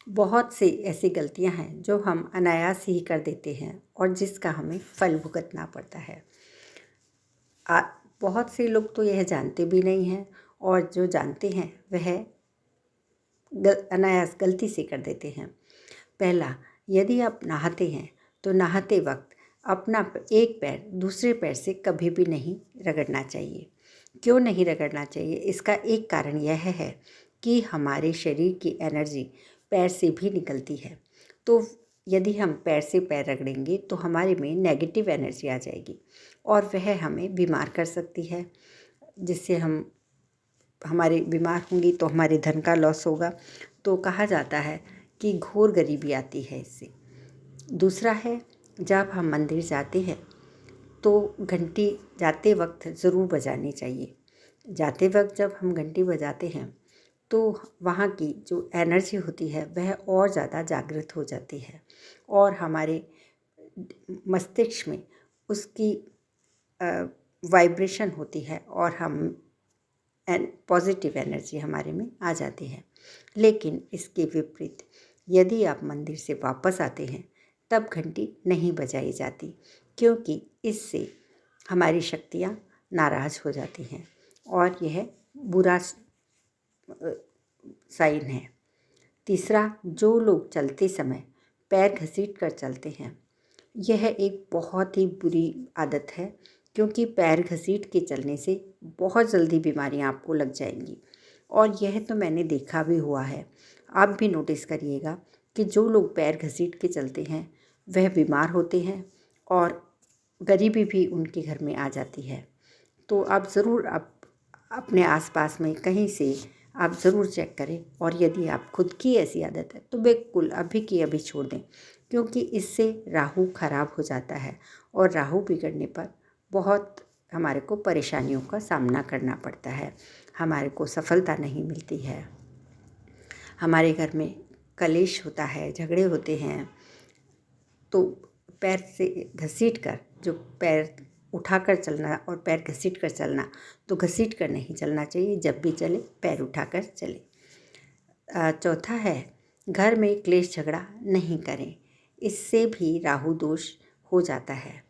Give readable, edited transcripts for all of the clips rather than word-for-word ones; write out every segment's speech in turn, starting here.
बहुत सी ऐसी गलतियां हैं जो हम अनायास ही कर देते हैं और जिसका हमें फल भुगतना पड़ता है। आ, बहुत से लोग तो यह जानते भी नहीं हैं और जो जानते हैं वह अनायास गलती से कर देते हैं। पहला, यदि आप नहाते हैं तो नहाते वक्त अपना एक पैर दूसरे पैर से कभी भी नहीं रगड़ना चाहिए। क्यों नहीं रगड़ना चाहिए? इसका एक कारण यह है कि हमारे शरीर की एनर्जी पैर से भी निकलती है। तो यदि हम पैर से पैर रगड़ेंगे तो हमारे में नेगेटिव एनर्जी आ जाएगी और वह हमें बीमार कर सकती है, जिससे हमारे बीमार होंगी तो हमारे धन का लॉस होगा। तो कहा जाता है कि घोर गरीबी आती है इससे। दूसरा है, जब हम मंदिर जाते हैं तो घंटी जाते वक्त ज़रूर बजानी चाहिए। जाते वक्त जब हम घंटी बजाते हैं तो वहाँ की जो एनर्जी होती है वह और ज़्यादा जागृत हो जाती है और हमारे मस्तिष्क में उसकी वाइब्रेशन होती है और हम पॉजिटिव एनर्जी हमारे में आ जाती है। लेकिन इसके विपरीत यदि आप मंदिर से वापस आते हैं तब घंटी नहीं बजाई जाती, क्योंकि इससे हमारी शक्तियाँ नाराज़ हो जाती हैं और यह बुरा साइन है। तीसरा, जो लोग चलते समय पैर घसीट कर चलते हैं, यह एक बहुत ही बुरी आदत है, क्योंकि पैर घसीट के चलने से बहुत जल्दी बीमारियां आपको लग जाएंगी। और यह तो मैंने देखा भी हुआ है। आप भी नोटिस करिएगा कि जो लोग पैर घसीट के चलते हैं वह बीमार होते हैं और गरीबी भी उनके घर में आ जाती है। तो आप ज़रूर अपने आसपास में कहीं से आप ज़रूर चेक करें और यदि आप खुद की ऐसी आदत है तो बिल्कुल अभी की अभी छोड़ दें, क्योंकि इससे राहु खराब हो जाता है और राहु बिगड़ने पर बहुत हमारे को परेशानियों का सामना करना पड़ता है, हमारे को सफलता नहीं मिलती है, हमारे घर में कलेश होता है, झगड़े होते हैं। तो पैर से घसीट कर, जो पैर उठाकर चलना और पैर घसीट कर चलना, तो घसीट कर नहीं चलना चाहिए, जब भी चले पैर उठाकर चले। चौथा है, घर में क्लेश झगड़ा नहीं करें। इससे भी राहु दोष हो जाता है,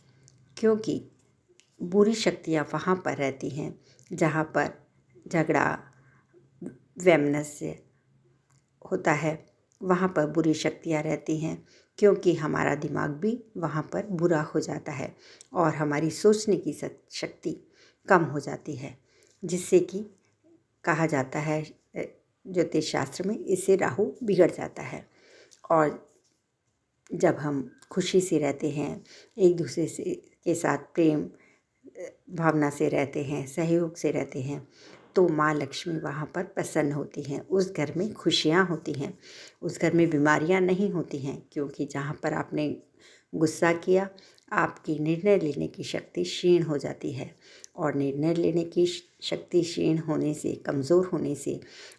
क्योंकि बुरी शक्तियाँ वहाँ पर रहती हैं जहाँ पर झगड़ा वैमनस्य होता है, वहाँ पर बुरी शक्तियाँ रहती हैं, क्योंकि हमारा दिमाग भी वहाँ पर बुरा हो जाता है और हमारी सोचने की शक्ति कम हो जाती है, जिससे कि कहा जाता है ज्योतिष शास्त्र में, इससे राहु बिगड़ जाता है। और जब हम खुशी से रहते हैं, एक दूसरे से के साथ प्रेम भावना से रहते हैं, सहयोग से रहते हैं, तो माँ लक्ष्मी वहाँ पर प्रसन्न होती हैं, उस घर में खुशियाँ होती हैं, उस घर में बीमारियाँ नहीं होती हैं, क्योंकि जहाँ पर आपने गुस्सा किया, आपकी निर्णय लेने की शक्ति क्षीण हो जाती है और निर्णय लेने की शक्ति क्षीण होने से, कमज़ोर होने से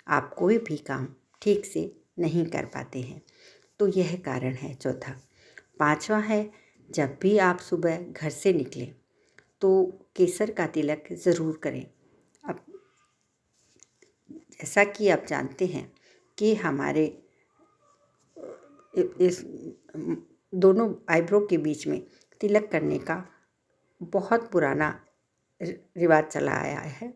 आप कोई भी काम ठीक से नहीं कर पाते हैं। तो यह कारण है चौथा। पांचवा है, जब भी आप सुबह घर से निकलें तो केसर का तिलक ज़रूर करें। अब जैसा कि आप जानते हैं कि हमारे इस दोनों आईब्रो के बीच में तिलक करने का बहुत पुराना रिवाज चला आया है।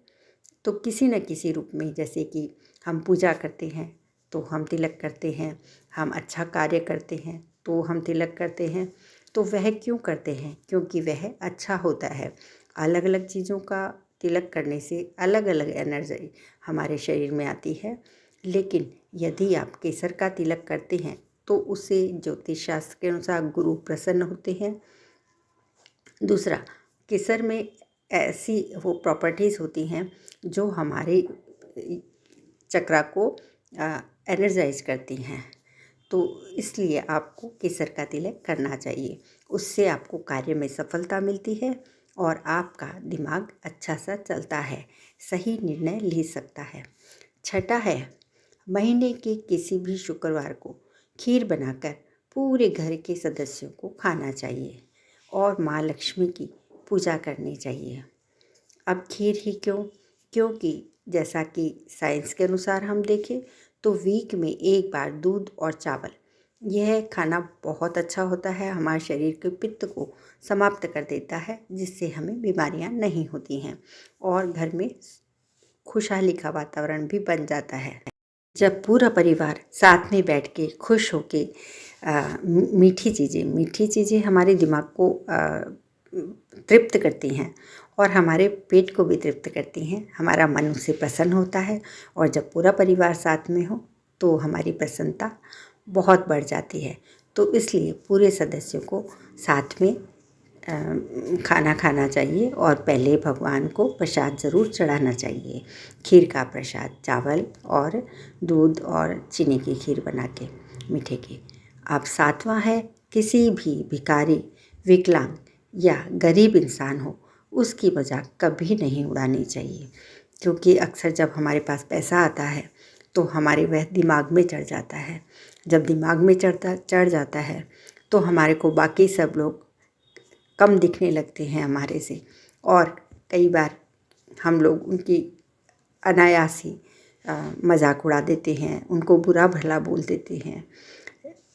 तो किसी न किसी रूप में, जैसे कि हम पूजा करते हैं तो हम तिलक करते हैं, हम अच्छा कार्य करते हैं तो हम तिलक करते हैं। तो वह क्यों करते हैं? क्योंकि वह अच्छा होता है। अलग अलग चीज़ों का तिलक करने से अलग अलग एनर्जी हमारे शरीर में आती है। लेकिन यदि आप केसर का तिलक करते हैं तो उससे ज्योतिष शास्त्र के अनुसार गुरु प्रसन्न होते हैं। दूसरा, केसर में ऐसी वो प्रॉपर्टीज़ होती हैं जो हमारे चक्रा को एनर्जाइज करती हैं। तो इसलिए आपको केसर का तिलक करना चाहिए। उससे आपको कार्य में सफलता मिलती है और आपका दिमाग अच्छा सा चलता है, सही निर्णय ले सकता है। छठा है, महीने के किसी भी शुक्रवार को खीर बनाकर पूरे घर के सदस्यों को खाना चाहिए और माँ लक्ष्मी की पूजा करनी चाहिए। अब खीर ही क्यों? क्योंकि जैसा कि साइंस के अनुसार हम देखें तो वीक में एक बार दूध और चावल, यह खाना बहुत अच्छा होता है, हमारे शरीर के पित्त को समाप्त कर देता है, जिससे हमें बीमारियां नहीं होती हैं और घर में खुशहाली का वातावरण भी बन जाता है। जब पूरा परिवार साथ में बैठ के खुश होके मीठी चीज़ें हमारे दिमाग को तृप्त करती हैं और हमारे पेट को भी तृप्त करती हैं, हमारा मन उससे प्रसन्न होता है। और जब पूरा परिवार साथ में हो तो हमारी प्रसन्नता बहुत बढ़ जाती है। तो इसलिए पूरे सदस्यों को साथ में खाना खाना चाहिए और पहले भगवान को प्रसाद ज़रूर चढ़ाना चाहिए। खीर का प्रसाद, चावल और दूध और चीनी की खीर बना के मीठे की। अब सातवां है, किसी भी भिखारी, विकलांग या गरीब इंसान हो, उसकी मजाक कभी नहीं उड़ानी चाहिए, क्योंकि अक्सर जब हमारे पास पैसा आता है तो हमारे वह दिमाग में चढ़ जाता है। जब दिमाग में चढ़ जाता है तो हमारे को बाकी सब लोग कम दिखने लगते हैं हमारे से, और कई बार हम लोग उनकी अनायास ही मजाक उड़ा देते हैं, उनको बुरा भला बोल देते हैं।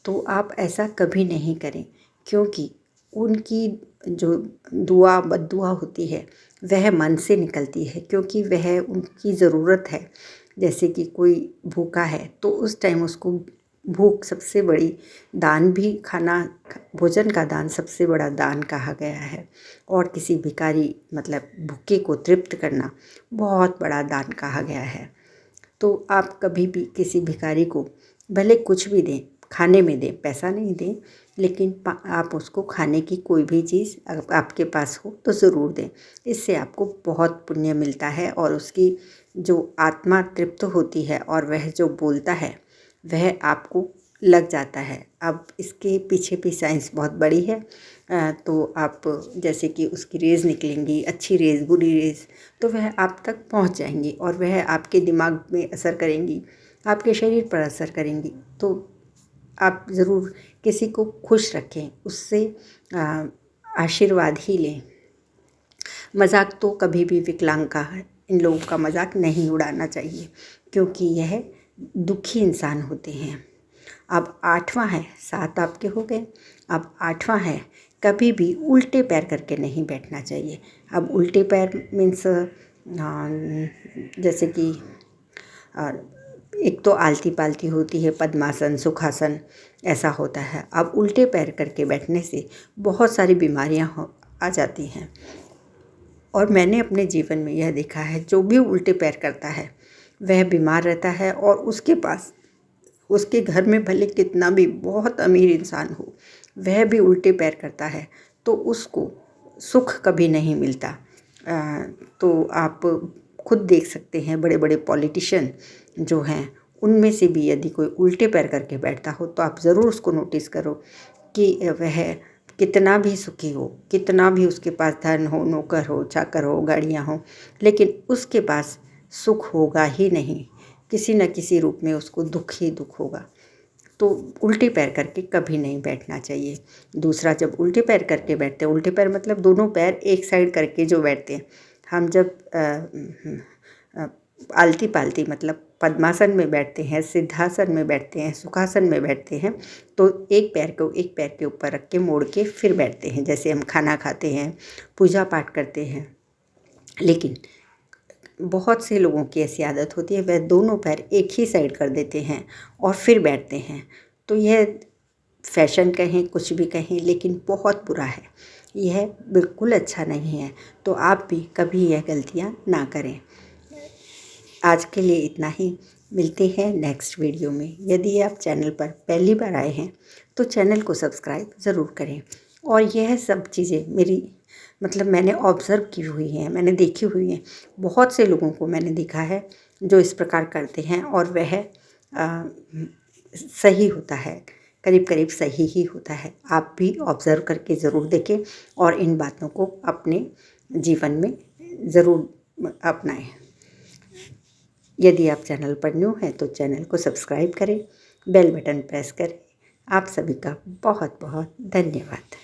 तो आप ऐसा कभी नहीं करें, क्योंकि उनकी जो दुआ बद्दुआ होती है वह मन से निकलती है, क्योंकि वह उनकी ज़रूरत है। जैसे कि कोई भूखा है तो उस टाइम उसको भूख सबसे बड़ी दान भी, खाना भोजन का दान सबसे बड़ा दान कहा गया है, और किसी भिखारी मतलब भूखे को तृप्त करना बहुत बड़ा दान कहा गया है। तो आप कभी भी किसी भिखारी को भले कुछ भी दें, खाने में दें, पैसा नहीं दें, लेकिन आप उसको खाने की कोई भी चीज़ आपके पास हो तो ज़रूर दें। इससे आपको बहुत पुण्य मिलता है और उसकी जो आत्मा तृप्त होती है और वह जो बोलता है वह आपको लग जाता है। अब इसके पीछे भी साइंस बहुत बड़ी है। तो आप जैसे कि उसकी रेज़ निकलेंगी, अच्छी रेज़, बुरी रेज़, तो वह आप तक पहुंच जाएंगी और वह आपके दिमाग में असर करेंगी, आपके शरीर पर असर करेंगी। तो आप ज़रूर किसी को खुश रखें, उससे आशीर्वाद ही लें। मजाक तो कभी भी विकलांग का, इन लोगों का मजाक नहीं उड़ाना चाहिए, क्योंकि यह दुखी इंसान होते हैं। अब आठवां है, 7 आपके हो गए। अब आठवां है, कभी भी उल्टे पैर करके नहीं बैठना चाहिए। अब उल्टे पैर मीन्स जैसे कि एक तो आलती पालती होती है, पद्मासन, सुखासन, ऐसा होता है। अब उल्टे पैर करके बैठने से बहुत सारी बीमारियां आ जाती हैं, और मैंने अपने जीवन में यह देखा है, जो भी उल्टे पैर करता है वह बीमार रहता है, और उसके पास, उसके घर में भले कितना भी बहुत अमीर इंसान हो, वह भी उल्टे पैर करता है तो उसको सुख कभी नहीं मिलता। तो आप खुद देख सकते हैं, बड़े बड़े पॉलिटिशियन जो हैं उनमें से भी यदि कोई उल्टे पैर करके बैठता हो तो आप ज़रूर उसको नोटिस करो कि वह कितना भी सुखी हो, कितना भी उसके पास धन हो, नौकर हो, चाकर हो, गाड़ियाँ हो, लेकिन उसके पास सुख होगा ही नहीं। किसी न किसी रूप में उसको दुख ही दुख होगा। तो उल्टे पैर करके कभी नहीं बैठना चाहिए। दूसरा, जब उल्टे पैर करके बैठते हैं, उल्टे पैर मतलब दोनों पैर एक साइड करके जो बैठते हैं, हम जब आलती पालती मतलब पद्मासन में बैठते हैं, सिद्धासन में बैठते हैं, सुखासन में बैठते हैं, तो एक पैर को एक पैर के ऊपर रख के मोड़ के फिर बैठते हैं। जैसे हम खाना खाते हैं, पूजा पाठ करते हैं, लेकिन बहुत से लोगों की ऐसी आदत होती है, वह दोनों पैर एक ही साइड कर देते हैं और फिर बैठते हैं। तो यह फैशन कहें, कुछ भी कहें, लेकिन बहुत बुरा है, यह बिल्कुल अच्छा नहीं है। तो आप भी कभी यह गलतियां ना करें। आज के लिए इतना ही, मिलते हैं नेक्स्ट वीडियो में। यदि आप चैनल पर पहली बार आए हैं तो चैनल को सब्सक्राइब ज़रूर करें। और यह सब चीज़ें मेरी मतलब मैंने ऑब्ज़र्व की हुई हैं, मैंने देखी हुई हैं। बहुत से लोगों को मैंने देखा है जो इस प्रकार करते हैं और वह सही होता है, करीब करीब सही ही होता है। आप भी ऑब्ज़र्व करके ज़रूर देखें और इन बातों को अपने जीवन में ज़रूर अपनाएं। यदि आप चैनल पर न्यू हैं तो चैनल को सब्सक्राइब करें, बेल बटन प्रेस करें। आप सभी का बहुत बहुत धन्यवाद।